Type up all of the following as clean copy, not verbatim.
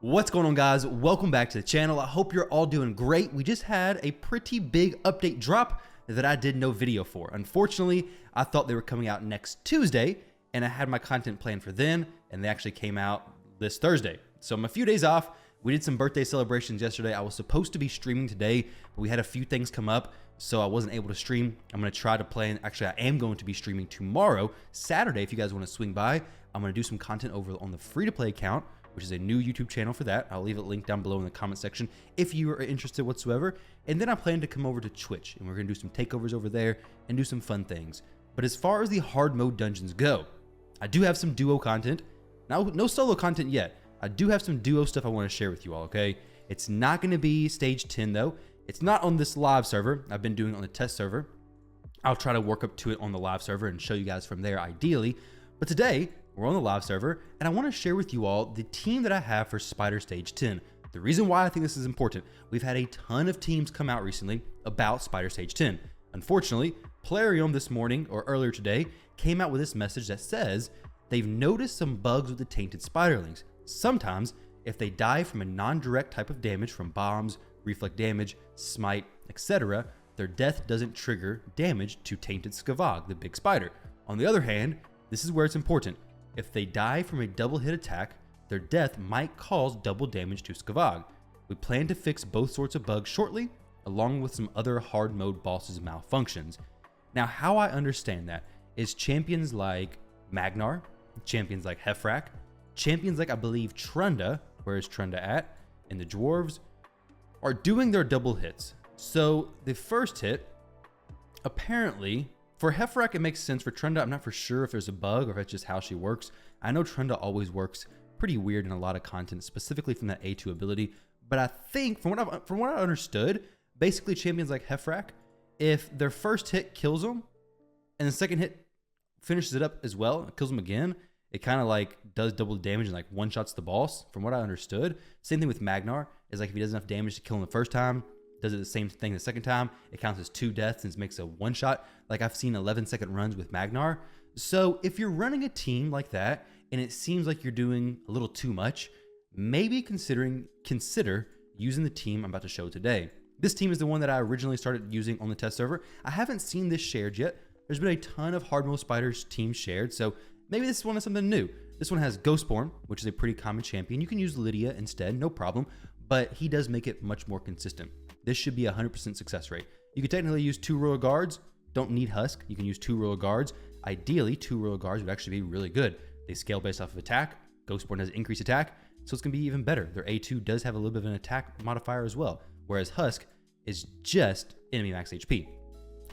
What's going on, guys? Welcome back to the channel. I hope you're all doing great. We just had a pretty big update drop that I did no video for. Unfortunately, I thought they were coming out next Tuesday and I had my content planned for then, and they actually came out this Thursday. So I'm a few days off. We did some birthday celebrations yesterday. I was supposed to be streaming today, but we had a few things come up, so I wasn't able to stream. I'm going to try to plan. Actually, I am going to be streaming tomorrow, Saturday, if you guys want to swing by. I'm going to do some content over on the free-to-play account, which is a new YouTube channel for that. I'll leave it linked down below in the comment section if you are interested whatsoever. And then I plan to come over to Twitch, and we're going to do some takeovers over there and do some fun things. But as far as the hard mode dungeons go, I do have some duo content. Now, no solo content yet. I do have some duo stuff I want to share with you all, okay? It's not going to be stage 10 though. It's not on this live server. I've been doing it on the test server. I'll try to work up to it on the live server and show you guys from there ideally. But today, we're on the live server, and I want to share with you all the team that I have for Spider Stage 10. The reason why I think this is important, we've had a ton of teams come out recently about Spider Stage 10. Unfortunately, Plarium this morning, or earlier today, came out with this message that says they've noticed some bugs with the Tainted Spiderlings. Sometimes, if they die from a non-direct type of damage from bombs, reflect damage, smite, etc., their death doesn't trigger damage to Tainted Skavag, the big spider. On the other hand, this is where it's important. If they die from a double hit attack, their death might cause double damage to Skavag. We plan to fix both sorts of bugs shortly, along with some other hard mode bosses malfunctions. Now, how I understand that is champions like Magnar, champions like Heffrak, champions like I believe Trunda, where is Trunda at, and the dwarves are doing their double hits. So the first hit, apparently, for Heffrak, it makes sense. For Trunda, I'm not for sure if there's a bug or if it's just how she works. I know Trunda always works pretty weird in a lot of content, specifically from that A2 ability. But I think, from what I understood, basically champions like Heffrak, if their first hit kills them, and the second hit finishes it up as well, kills them again, it kind of like does double damage and like one-shots the boss, from what I understood. Same thing with Magnar, is like if he does enough damage to kill him the first time, does it the same thing the second time, it counts as 2 deaths and makes a one-shot. Like I've seen 11-second runs with Magnar. So if you're running a team like that and it seems like you're doing a little too much, maybe consider using the team I'm about to show today. This team is the one that I originally started using on the test server. I haven't seen this shared yet. There's been a ton of Hard Mode Spiders teams shared, so maybe this one is something new. This one has Ghostborn, which is a pretty common champion. You can use Lydia instead, no problem, but he does make it much more consistent. This should be a 100% success rate. You could technically use 2 Royal Guards. Don't need Husk. You can use 2 Royal Guards. Ideally, 2 Royal Guards would actually be really good. They scale based off of attack. Ghostborn has increased attack, so it's going to be even better. Their A2 does have a little bit of an attack modifier as well, whereas Husk is just enemy max HP.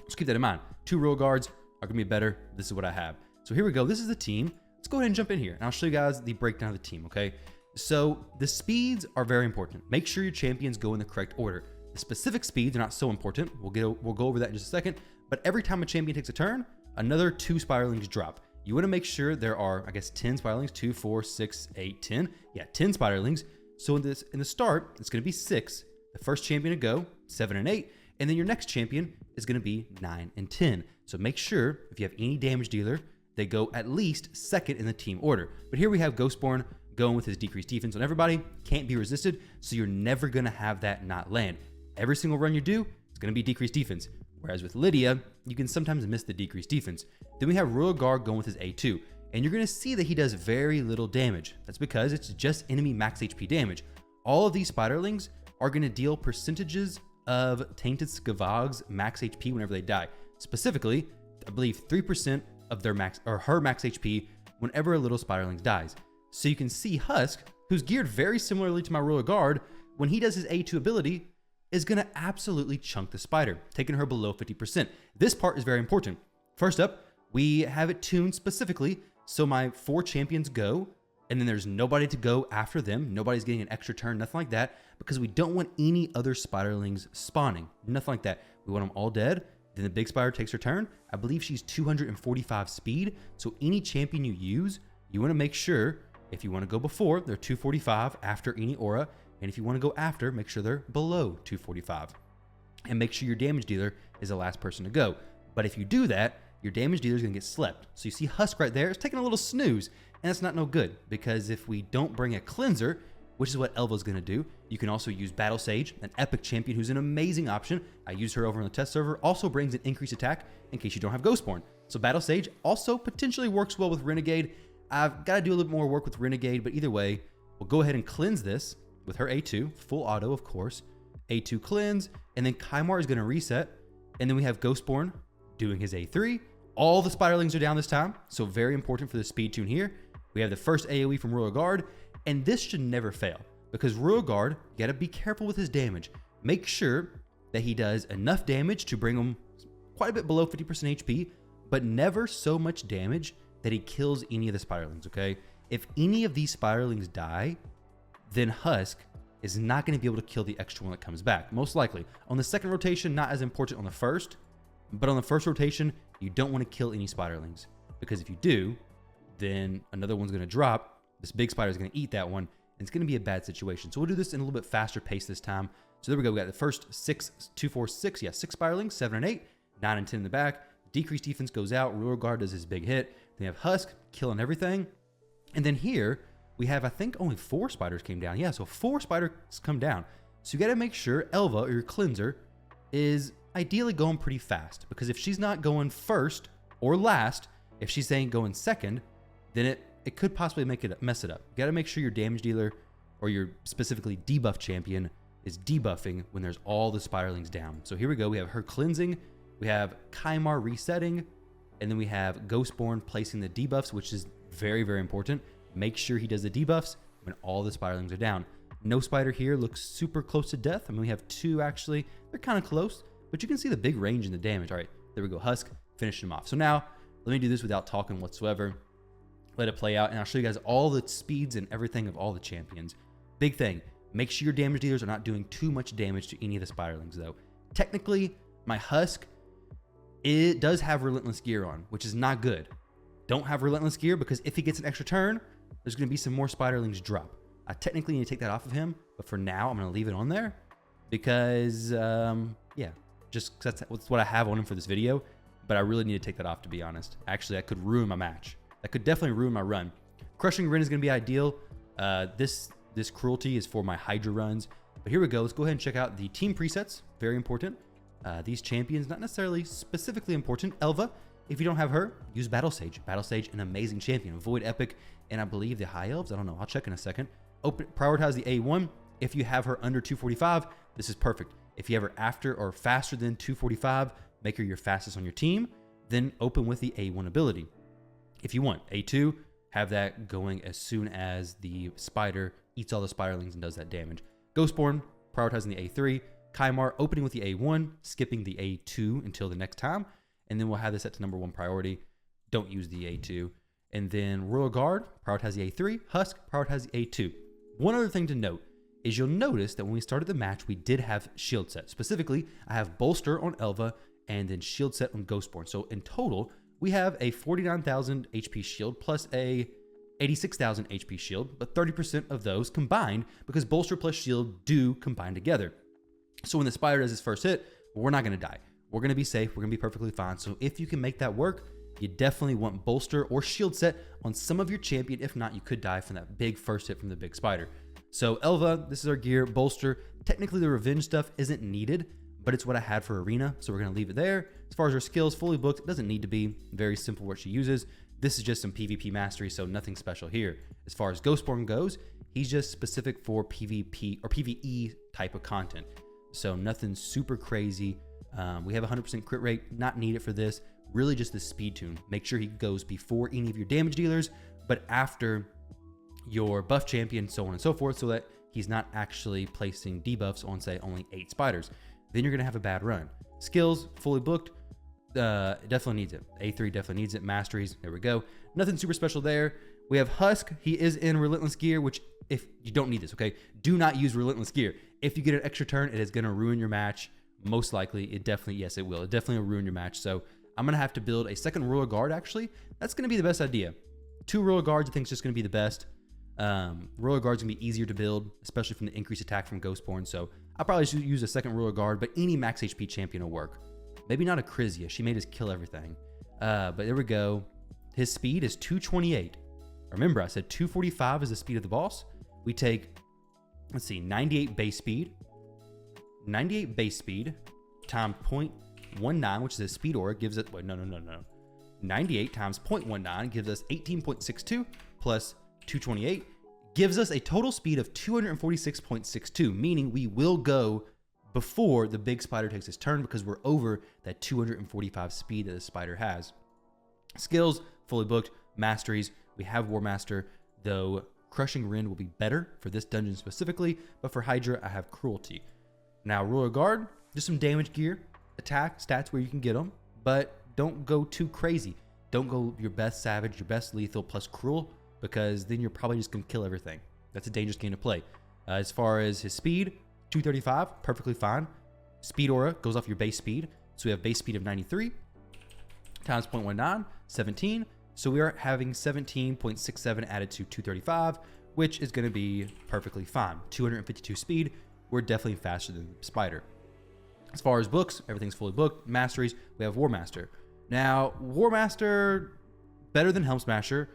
Just keep that in mind. 2 Royal Guards are going to be better. This is what I have. So here we go. This is the team. Let's go ahead and jump in here, and I'll show you guys the breakdown of the team, okay? So the speeds are very important. Make sure your champions go in the correct order. The specific speeds are not so important. We'll go over that in just a second. But every time a champion takes a turn, another 2 Spiralings drop. You want to make sure there are, I guess, 10 Spiralings, 2, 4, 6, 8, 10. Yeah, 10 Spiralings. So in the start, it's going to be 6. The first champion to go, 7 and 8. And then your next champion is going to be 9 and 10. So make sure, if you have any damage dealer, they go at least second in the team order. But here we have Ghostborn going with his decreased defense on everybody. Can't be resisted, so you're never going to have that not land. Every single run you do, it's going to be decreased defense. Whereas with Lydia, you can sometimes miss the decreased defense. Then we have Royal Guard going with his A2. And you're going to see that he does very little damage. That's because it's just enemy max HP damage. All of these Spiderlings are going to deal percentages of Tainted Skavag's max HP whenever they die. Specifically, I believe 3% of their max or her max HP whenever a little Spiderling dies. So you can see Husk, who's geared very similarly to my Royal Guard, when he does his A2 ability, is going to absolutely chunk the spider, taking her below 50%. This part is very important. First up, we have it tuned specifically so my 4 champions go, and then there's nobody to go after them. Nobody's getting an extra turn, nothing like that, because we don't want any other Spiderlings spawning. Nothing like that. We want them all dead. Then the big spider takes her turn. I believe she's 245 speed, so any champion you use, you want to make sure, if you want to go before, they're 245 after any aura, and if you want to go after, make sure they're below 245. And make sure your damage dealer is the last person to go. But if you do that, your damage dealer is going to get slept. So you see Husk right there, it's taking a little snooze, and that's not no good, because if we don't bring a cleanser, which is what Elva's going to do. You can also use Battle Sage, an epic champion who's an amazing option. I use her over on the test server. Also brings an increased attack in case you don't have Ghostborn. So Battle Sage also potentially works well with Renegade. I've got to do a little more work with Renegade, but either way, we'll go ahead and cleanse this with her A2, full auto, of course. A2 cleanse, and then Kymar is going to reset. And then we have Ghostborn doing his A3. All the Spiderlings are down this time, so very important for the speed tune here. We have the first AoE from Royal Guard, and this should never fail because Royal Guard, you gotta be careful with his damage. Make sure that he does enough damage to bring him quite a bit below 50% HP, but never so much damage that he kills any of the Spiderlings, okay? If any of these Spiderlings die, then Husk is not gonna be able to kill the extra one that comes back, most likely. On the second rotation, not as important on the first, but on the first rotation, you don't want to kill any Spiderlings because if you do, then another one's going to drop. This big spider is going to eat that one, and it's going to be a bad situation. So we'll do this in a little bit faster pace this time. So there we go. We got the first 6, 2, 4, 6. Yeah, 6 Spiderlings, 7 and 8, 9 and 10 in the back. Decreased defense goes out. Royal Guard does his big hit. Then you have Husk killing everything. And then here we have, I think, only 4 spiders came down. Yeah, so 4 spiders come down. So you got to make sure Elva, or your cleanser, is ideally going pretty fast, because if she's not going first or last, if she's saying going second, then it could possibly mess it up. You got to make sure your damage dealer or your specifically debuff champion is debuffing when there's all the Spiderlings down. So here we go. We have her cleansing, we have Kymar resetting, and then we have Ghostborn placing the debuffs, which is very, very important. Make sure he does the debuffs when all the Spiderlings are down. No spider here looks super close to death. I mean, we have 2 actually. They're kind of close, but you can see the big range in the damage. All right, there we go. Husk finished him off. So now let me do this without talking whatsoever. Let it play out, and I'll show you guys all the speeds and everything of all the champions. Big thing, make sure your damage dealers are not doing too much damage to any of the Spiderlings though. Technically, my Husk, it does have Relentless Gear on, which is not good. Don't have Relentless Gear because if he gets an extra turn, there's going to be some more Spiderlings drop. I technically need to take that off of him, but for now, I'm going to leave it on there because, yeah, just that's what I have on him for this video, but I really need to take that off, to be honest. Actually, that could ruin my match. That could definitely ruin my run. Crushing Rin is going to be ideal. This cruelty is for my Hydra runs, but here we go. Let's go ahead and check out the team presets. Very important. These champions, not necessarily specifically important. Elva, if you don't have her, use Battle Sage. Battle Sage, an amazing champion. Avoid Epic, and I believe the High Elves. I don't know. I'll check in a second. Prioritize the A1. If you have her under 245, this is perfect. If you have her after or faster than 245, make her your fastest on your team. Then open with the A1 ability. If you want A2, have that going as soon as the spider eats all the Spiderlings and does that damage. Ghostborn, prioritizing the A3. Kymar, opening with the A1, skipping the A2 until the next time. And then we'll have this set to number 1 priority. Don't use the A2. And then Royal Guard, prioritize the A3. Husk, prioritize the A2. One other thing to note is you'll notice that when we started the match, we did have shield set. Specifically, I have Bolster on Elva and then shield set on Ghostborn. So in total, we have a 49,000 HP shield plus a 86,000 HP shield, but 30% of those combined because Bolster plus shield do combine together. So when the spider does his first hit, we're not going to die. We're going to be safe. We're going to be perfectly fine. So if you can make that work, you definitely want Bolster or shield set on some of your champion. If not, you could die from that big first hit from the big spider. So Elva, this is our gear. Bolster, technically the revenge stuff isn't needed, but it's what I had for Arena, so we're going to leave it there. As far as her skills, fully booked, it doesn't need to be. Very simple what she uses. This is just some PvP mastery, so nothing special here. As far as Ghostborn goes, he's just specific for PvP or PvE type of content. So nothing super crazy. We have 100% crit rate, not needed for this. Really just the speed tune. Make sure he goes before any of your damage dealers, but after your buff champion, so on and so forth, so that he's not actually placing debuffs on, say, only 8 spiders. Then you're going to have a bad run. Skills, fully booked, definitely needs it. A3 definitely needs it. Masteries, there we go. Nothing super special there. We have Husk. He is in Relentless Gear, which if you don't need this, okay? Do not use Relentless Gear. If you get an extra turn, it is going to ruin your match. Most likely, it definitely, yes, it will. It definitely will ruin your match. So I'm going to have to build a second Royal Guard, actually. That's going to be the best idea. 2 Royal Guards, I think, is just going to be the best. Royal Guard's going to be easier to build, especially from the increased attack from Ghostborn. So I'll probably just use a second Royal Guard, but any max HP champion will work. Maybe not a Krizia. She made us kill everything. But there we go. His speed is 228. Remember, I said 245 is the speed of the boss. We take let's see, 98 base speed, 98 base speed times 0.19, which is a speed aura, gives it, wait, no. 98 times 0.19 gives us 18.62 plus 228, gives us a total speed of 246.62, meaning we will go before the big spider takes his turn because we're over that 245 speed that the spider has. Skills, fully booked. Masteries, we have War Master, though Crushing Rend will be better for this dungeon specifically, but for Hydra, I have Cruelty. Now, Royal Guard, just some damage gear, attack, stats where you can get them, but don't go too crazy. Don't go your best Savage, your best Lethal plus Cruel, because then you're probably just going to kill everything. That's a dangerous game to play. As far as his speed, 235, perfectly fine. Speed Aura goes off your base speed. So we have base speed of 93 times 0.19, 17. So we are having 17.67 added to 235, which is going to be perfectly fine. 252 speed, we're definitely faster than the spider. As far as books, everything's fully booked. Masteries, we have War Master. Now, War Master, better than Helm Smasher,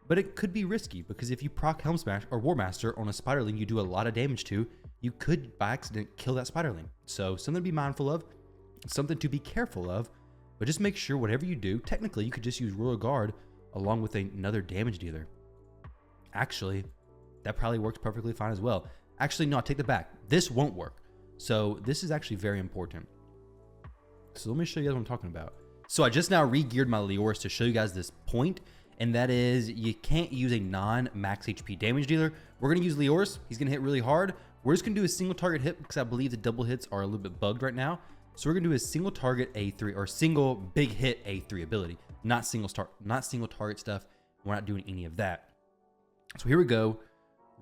but it could be risky because if you proc Helm Smash or War Master on a spiderling you do a lot of damage to, you could by accident kill that spiderling. So something to be mindful of, something to be careful of, but just make sure whatever you do, technically you could just use Royal Guard along with another damage dealer. Actually, that probably works perfectly fine as well. Actually, no, I take that back. This won't work. So this is actually very important. So let me show you guys what I'm talking about. So I just now re-geared my Leoris to show you guys this point, and that is you can't use a non-max HP damage dealer. We're gonna use Leoris. He's gonna hit really hard. We're just gonna do a single target hit because I believe the double hits are a little bit bugged right now. So we're gonna do a single target A3 or single big hit A3 ability, not single target stuff. We're not doing any of that. So here we go.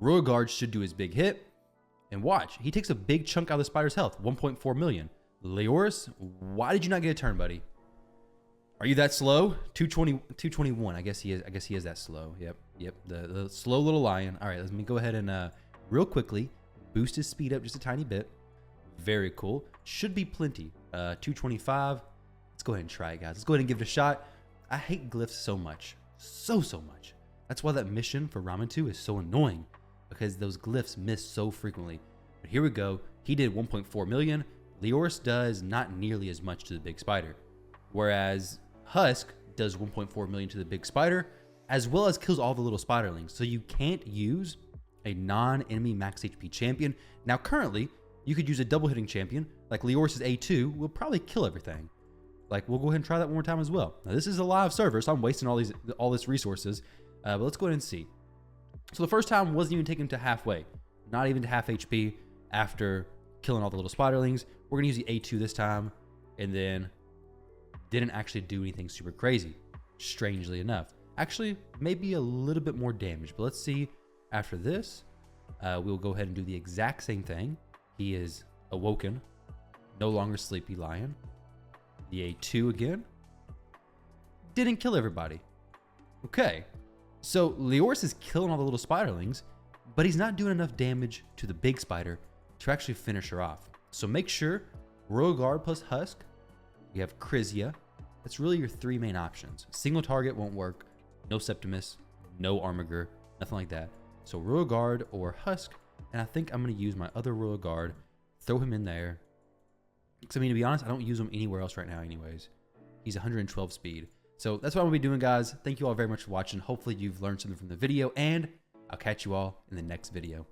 Royal Guard should do his big hit, and watch, he takes a big chunk out of the spider's health, 1.4 million. Leoris, why did you not get a turn, buddy? Are you that slow? 221. I guess he is that slow. Yep. The slow little lion. All right, let me go ahead and real quickly boost his speed up just a tiny bit. Very cool. Should be plenty. 225. Let's go ahead and try it, guys. Let's go ahead and give it a shot. I hate glyphs so much. So much. That's why that mission for Ramen 2 is so annoying, because those glyphs miss so frequently. But here we go. He did 1.4 million. Leoris does not nearly as much to the big spider. Whereas Husk does 1.4 million to the big spider, as well as kills all the little spiderlings. So you can't use a non-enemy max HP champion. Now currently, you could use a double hitting champion, like Leoris's A2 will probably kill everything. Like, we'll go ahead and try that one more time as well. Now this is a live server, so I'm wasting all this resources, but let's go ahead and see. So the first time wasn't even taken to halfway, not even to half HP after killing all the little spiderlings. We're gonna use the A2 this time, and then didn't actually do anything super crazy, strangely enough. Actually, maybe a little bit more damage, but let's see. After this, we'll go ahead and do the exact same thing. He is awoken, no longer sleepy lion. The A2 again. Didn't kill everybody. Okay, so Leoris is killing all the little spiderlings, but he's not doing enough damage to the big spider to actually finish her off. So make sure Royal Guard plus Husk. We have Crizia. That's really your three main options. Single target won't work. No Septimus, no Armiger, nothing like that. So Royal Guard or Husk, and I think I'm going to use my other Royal Guard, throw him in there. Because, I mean, to be honest, I don't use him anywhere else right now anyways. He's 112 speed. So that's what I'm going to be doing, guys. Thank you all very much for watching. Hopefully you've learned something from the video, and I'll catch you all in the next video.